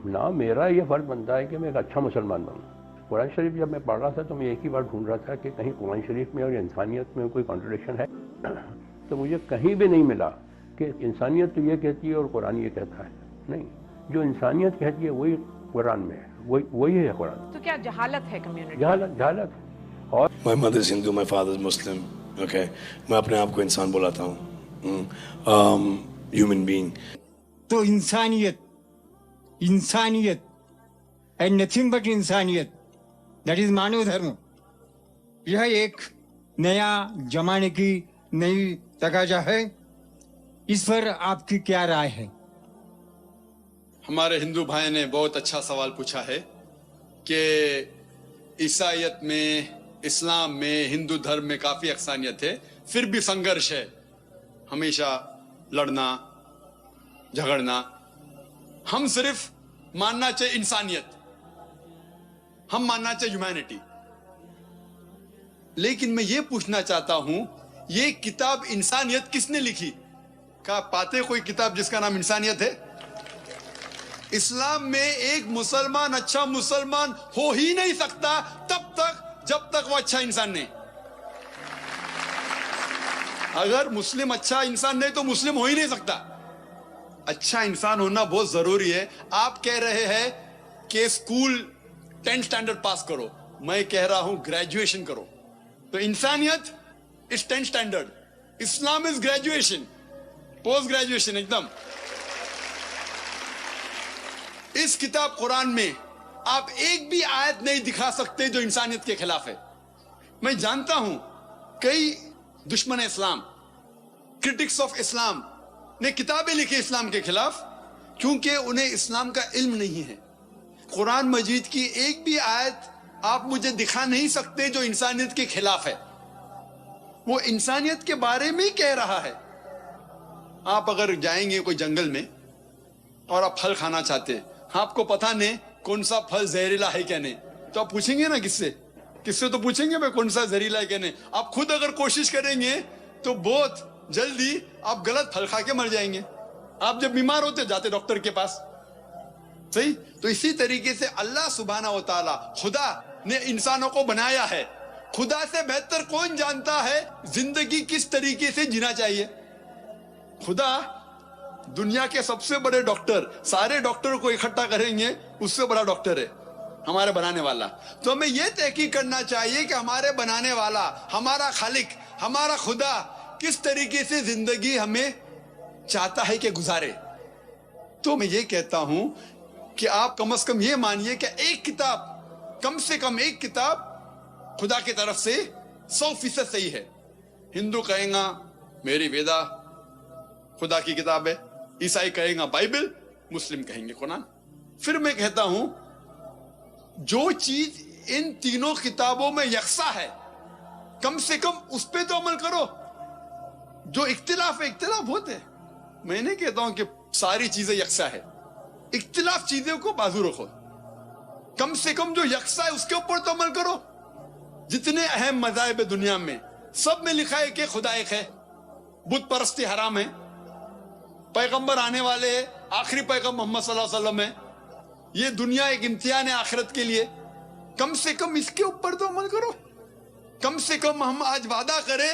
نہ میرا یہ فرض بنتا ہے کہ میں ایک اچھا مسلمان بنوں. قرآن شریف جب میں پڑھ رہا تھا تو میں ایک ہی بار ڈھونڈ رہا تھا کہ کہیں قرآن شریف میں اور انسانیت میں کوئی کانٹرڈکشن ہے. تو مجھے کہیں بھی نہیں ملا کہ انسانیت تو یہ کہتی ہے اور قرآن یہ کہتا ہے. نہیں, جو انسانیت کہتی ہے وہی قرآن میں ہے, وہی ہے قرآن. تو کیا جہالت ہے کمیونٹی؟ جہالت. اور My mother is Hindu, my father is Muslim. Okay, میں اپنے آپ کو انسان بلاتا ہوں, human being. تو انسانیت اینڈ نتھنگ بٹ انسانیت, دیٹ از مانو دھرم. یہ ایک نیا زمانے کی نئی تقاضا ہے. اس پر آپ کی کیا رائے ہے؟ ہمارے ہندو بھائی نے بہت اچھا سوال پوچھا ہے کہ عیسائیت میں, اسلام میں, ہندو دھرم میں کافی یکسانیت ہے, پھر بھی سنگرش ہے, ہمیشہ لڑنا جھگڑنا. ہم صرف ماننا چاہیے انسانیت, ہم ماننا چاہیے ہیومینٹی. لیکن میں یہ پوچھنا چاہتا ہوں, یہ کتاب انسانیت کس نے لکھی؟ کیا پاتے کوئی کتاب جس کا نام انسانیت ہے؟ اسلام میں ایک مسلمان اچھا مسلمان ہو ہی نہیں سکتا تب تک جب تک وہ اچھا انسان نہیں. اگر مسلم اچھا انسان نہیں تو مسلم ہو ہی نہیں سکتا. اچھا انسان ہونا بہت ضروری ہے. آپ کہہ رہے ہیں کہ اسکول 10th اسٹینڈرڈ پاس کرو, میں کہہ رہا ہوں گریجویشن کرو. تو انسانیت از 10th اسٹینڈرڈ, اسلام از گریجویشن, پوسٹ گریجویشن ایک دم. اس کتاب قرآن میں آپ ایک بھی آیت نہیں دکھا سکتے جو انسانیت کے خلاف ہے. میں جانتا ہوں کئی دشمن اسلام, کرٹکس آف اسلام نے کتابیں لکھی اسلام کے خلاف, کیونکہ انہیں اسلام کا علم نہیں ہے. قرآن مجید کی ایک بھی آیت آپ مجھے دکھا نہیں سکتے جو انسانیت کے خلاف ہے. وہ انسانیت کے بارے میں ہی کہہ رہا ہے. آپ اگر جائیں گے کوئی جنگل میں اور آپ پھل کھانا چاہتے ہیں, آپ کو پتہ نہیں کون سا پھل زہریلا ہے کیا نہیں, تو آپ پوچھیں گے نا کس سے تو پوچھیں گے بھائی کون سا زہریلا ہے کیا نہیں. آپ خود اگر کوشش کریں گے تو بہت جلدی آپ غلط پھل کھا کے مر جائیں گے. آپ جب بیمار ہوتے جاتے ڈاکٹر کے پاس, صحیح. تو اسی طریقے سے اللہ سبحانہ و تعالی خدا نے انسانوں کو بنایا ہے. خدا سے بہتر کون جانتا ہے زندگی کس طریقے سے جینا چاہیے؟ خدا دنیا کے سب سے بڑے ڈاکٹر, سارے ڈاکٹر کو اکٹھا کریں گے, اس سے بڑا ڈاکٹر ہے ہمارے بنانے والا. تو ہمیں یہ تحقیق کرنا چاہیے کہ ہمارے بنانے والا, ہمارا خالق, ہمارا خدا کس طریقے سے زندگی ہمیں چاہتا ہے کہ گزارے. تو میں یہ کہتا ہوں کہ آپ کم از کم یہ مانیے کہ ایک کتاب, کم سے کم ایک کتاب خدا کی طرف سے 100% صحیح ہے. ہندو کہیں گا میری ویدا خدا کی کتاب ہے, عیسائی کہیں گا بائبل, مسلم کہیں گے قرآن. پھر میں کہتا ہوں جو چیز ان تینوں کتابوں میں یکساں ہے کم سے کم اس پہ تو عمل کرو. جو اختلاف ہے, اختلاف ہوتے ہیں, میں نہیں کہتا ہوں کہ ساری چیزیں یکساں ہے, اختلاف چیزوں کو بازو رکھو. کم سے کم جو یکساں ہے اس کے اوپر تو عمل کرو. جتنے اہم مذاہب دنیا میں سب میں لکھا ہے کہ خدا ایک ہے, بت پرستی حرام ہے, پیغمبر آنے والے ہیں, آخری پیغمبر محمد صلی اللہ علیہ وسلم ہے, یہ دنیا ایک امتحان ہے آخرت کے لیے. کم سے کم اس کے اوپر تو عمل کرو. کم سے کم ہم آج وعدہ کریں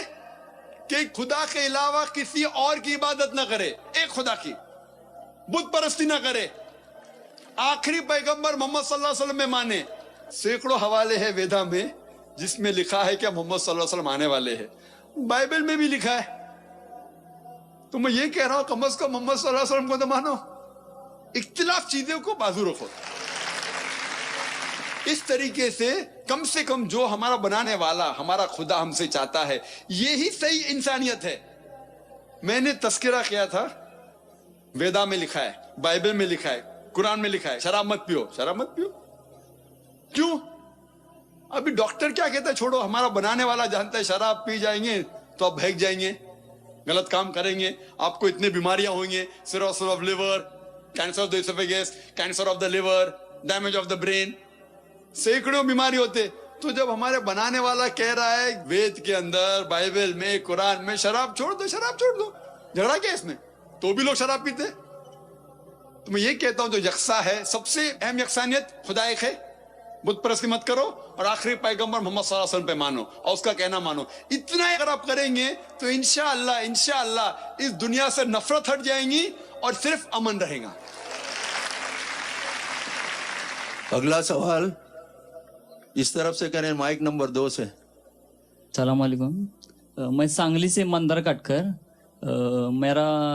کہ خدا کے علاوہ کسی اور کی عبادت نہ کرے, ایک خدا کی, بت پرستی نہ کرے, آخری پیغمبر محمد صلی اللہ علیہ وسلم میں مانے. سینکڑوں حوالے ہیں ویدا میں جس میں لکھا ہے کہ محمد صلی اللہ علیہ وسلم آنے والے ہیں, بائبل میں بھی لکھا ہے. تو میں یہ کہہ رہا ہوں کم از کم محمد صلی اللہ علیہ وسلم کو تو مانو, اختلاف چیزوں کو بازو رکھو. اس طریقے سے کم جو ہمارا بنانے والا, ہمارا خدا ہم سے چاہتا ہے, یہی صحیح انسانیت ہے. میں نے تذکرہ کیا تھا, ویدا میں لکھا ہے, بائبل میں لکھا ہے, قرآن میں لکھا ہے شراب مت پیو. شراب مت پیو کیوں؟ ابھی ڈاکٹر کیا کہتا ہے, چھوڑو, ہمارا بنانے والا جانتا ہے شراب پی جائیں گے تو آپ بھیگ جائیں گے, غلط کام کریں گے, آپ کو اتنے بیماریاں ہوئیں گے, cirrhosis of liver, cancer of the oesophagus, cancer of the liver, damage of the brain, سینکڑوں بیماری ہوتے. تو جب ہمارے بنانے والا کہہ رہا ہے وید کے اندر, بائبل میں, قرآن میں, شراب چھوڑ دو, شراب چھوڑ دو, جھگڑا کیا اس میں؟ تو بھی لوگ شراب پیتے. تو میں یہ کہتا ہوں جو یکساں ہے، سب سے اہم یکسانیت خدا ایک ہے، بت پرستی مت کرو، اور آخری پیغمبر محمد صلی اللہ علیہ وسلم پہ مانو اور اس کا کہنا مانو. اتنا اگر آپ کریں گے تو انشاءاللہ اس دنیا سے نفرت ہٹ جائیں گی اور صرف امن رہے گا. اگلا سوال اس طرف سے کریں، مائک نمبر 2 سے. السلام علیکم. میں سانگلی سے مندر کٹکر. میرا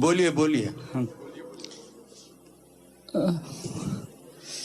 بولیے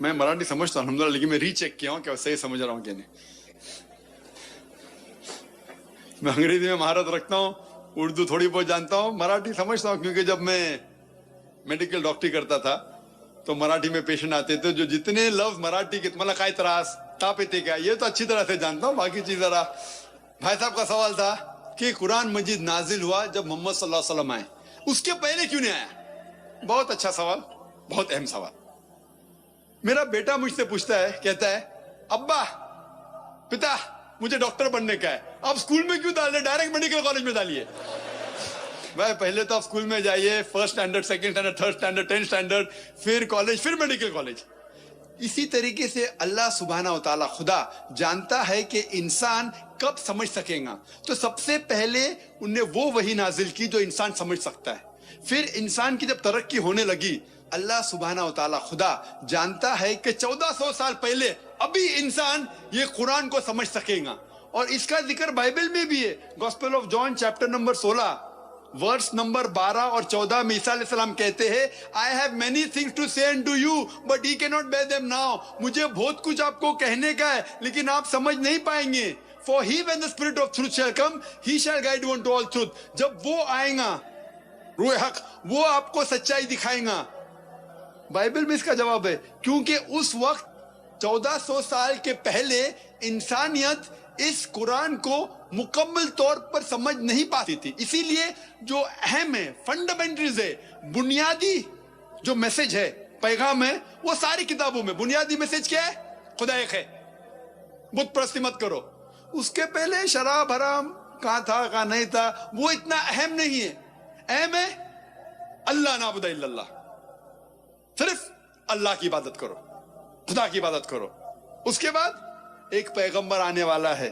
میں مراٹھی سمجھتا ہوں الحمدللہ، لیکن میں ری چیک کیا ہوں کہ صحیح سمجھ رہا ہوں کہ نہیں. میں انگریزی میں مہارت رکھتا ہوں، اردو تھوڑی بہت جانتا ہوں، مراٹھی سمجھتا ہوں، کیونکہ جب میں میڈیکل ڈاکٹری کرتا تھا تو مراٹھی میں پیشنٹ آتے تھے جو جتنے لفظ مراٹھی کے مطلب کائی تراس تاپتے کیا، یہ تو اچھی طرح سے جانتا ہوں. باقی چیز ذرا بھائی صاحب کا سوال تھا کہ قرآن مجید نازل ہوا جب محمد صلی اللہ علیہ وسلم آئے، اس کے پہلے کیوں نہیں آیا؟ بہت اچھا سوال، بہت اہم سوال. میرا بیٹا مجھ سے پوچھتا ہے، کہتا ہے ابا پتا مجھے ڈاکٹر بننے کا ہے، آپ اسکول میں کیوں ڈال رہے، ڈائریکٹ میڈیکل کالج میں ڈالیے. بھائی پہلے تو آپ اسکول میں جائیے، first standard, second standard, third standard, 10th standard, پھر کالج، پھر میڈیکل کالج. اسی طریقے سے اللہ سبحانہ و تعالیٰ خدا جانتا ہے کہ انسان کب سمجھ سکے گا، تو سب سے پہلے انہوں نے وہ وحی نازل کی جو انسان سمجھ سکتا ہے. پھر انسان کی جب ترقی ہونے لگی، اللہ سبحانہ و تعالیٰ خدا جانتا ہے کہ 1400 سال پہلے ابھی انسان یہ قرآن کو سمجھ سکے گا. اور اس کا ذکر بائبل میں بھی ہے. Gospel of John chapter number 16 verse number 12 اور 14 میں عیسیٰ علیہ السلام کہتے ہیں I have many things to say unto you but he cannot bear them now. مجھے بہت کچھ آپ کو کہنے کا ہے لیکن آپ سمجھ نہیں پائیں گے. For he when the spirit of truth shall come he shall guide you unto all truth. جب وہ آئے گا روح حق، وہ آپ کو سچائی دکھائے گا. بائبل میں اس کا جواب ہے، کیونکہ اس وقت 1400 سال کے پہلے انسانیت اس قرآن کو مکمل طور پر سمجھ نہیں پاتی تھی. اسی لیے جو اہم ہے، فنڈامنٹلز ہے، بنیادی جو میسج ہے، پیغام ہے، وہ ساری کتابوں میں بنیادی میسج کیا ہے؟ خدا ایک ہے، بت پرستی مت کرو. اس کے پہلے شراب حرام کہاں تھا کہاں نہیں تھا وہ اتنا اہم نہیں ہے. اہم ہے اللہ نعبد الا اللہ، صرف اللہ کی عبادت کرو، خدا کی عبادت کرو. اس کے بعد ایک پیغمبر آنے والا ہے.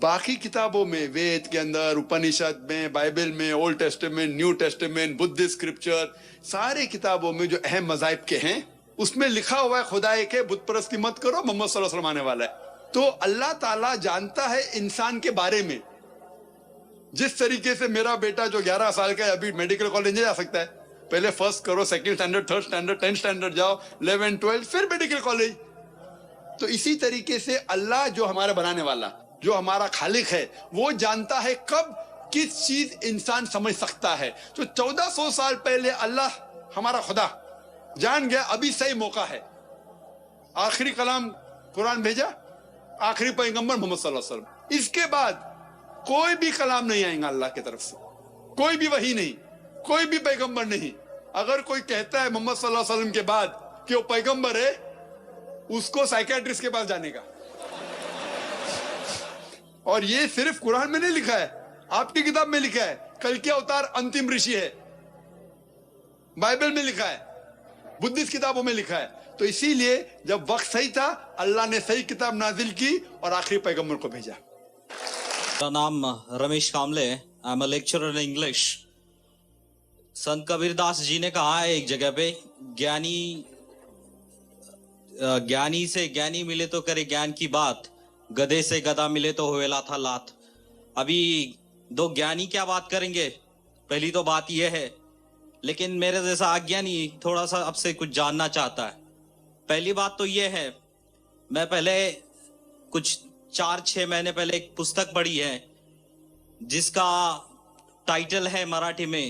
باقی کتابوں میں، وید کے اندر، اپنشد میں، بائبل میں، اولڈ ٹیسٹمنٹ، نیو ٹیسٹمنٹ، بدھ اسکرپچر، سارے کتابوں میں جو اہم مذاہب کے ہیں اس میں لکھا ہوا ہے خدا ایک ہے، بت پرستی مت کرو، محمد صلی اللہ علیہ وسلم آنے والا ہے. تو اللہ تعالیٰ جانتا ہے انسان کے بارے میں. جس طریقے سے میرا بیٹا جو 11 سال کا ہے ابھی میڈیکل کالج نہیں جا سکتا ہے، پہلے فرسٹ کرو، second standard, third standard, 10th standard جاؤ، 11 12 پھر میڈیکل کالج. تو اسی طریقے سے اللہ جو ہمارا بنانے والا، جو ہمارا خالق ہے، وہ جانتا ہے کب کس چیز انسان سمجھ سکتا ہے. تو 1400 سال پہلے اللہ ہمارا خدا جان گیا ابھی صحیح موقع ہے. آخری کلام قرآن بھیجا، آخری پیغمبر محمد صلی اللہ علیہ وسلم. اس کے بعد کوئی بھی کلام نہیں آئے گا اللہ کی طرف سے، کوئی بھی وحی نہیں، کوئی بھی پیغمبر نہیں. اگر کوئی کہتا ہے محمد صلی اللہ علیہ وسلم کے بعد کہ وہ پیغمبر ہے، اس کو سائیکیٹرسٹ کے پاس جانے کا. اور یہ صرف قرآن میں نہیں لکھا ہے، آپ کی کتاب میں لکھا ہے، کل کیا اوتار انتم رشی ہے، بائبل میں لکھا ہے، بدھسٹ کتابوں میں لکھا ہے. تو اسی لیے جب وقت صحیح تھا اللہ نے صحیح کتاب نازل کی اور آخری پیغمبر کو بھیجا. میرا نام رمیش کاملے ہے، I am a lecturer in English. سنت کبیر داس جی نے کہا ہے ایک جگہ پہ، گیانی سے گیانی ملے تو کرے گیان کی بات، گدھے سے گدھا ملے تو ہوئے لا تھا لات. ابھی دو گیانی کیا بات کریں گے، پہلی تو بات یہ ہے. لیکن میرے جیسا اگیانی تھوڑا سا اب سے کچھ جاننا چاہتا ہے. پہلی بات تو یہ ہے، میں پہلے کچھ 4-6 مہینے پہلے ایک پستک پڑھی ہے جس کا ٹائٹل ہے مراٹھی میں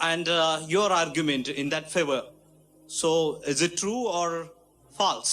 and your argument in that favor. So, is it true or false?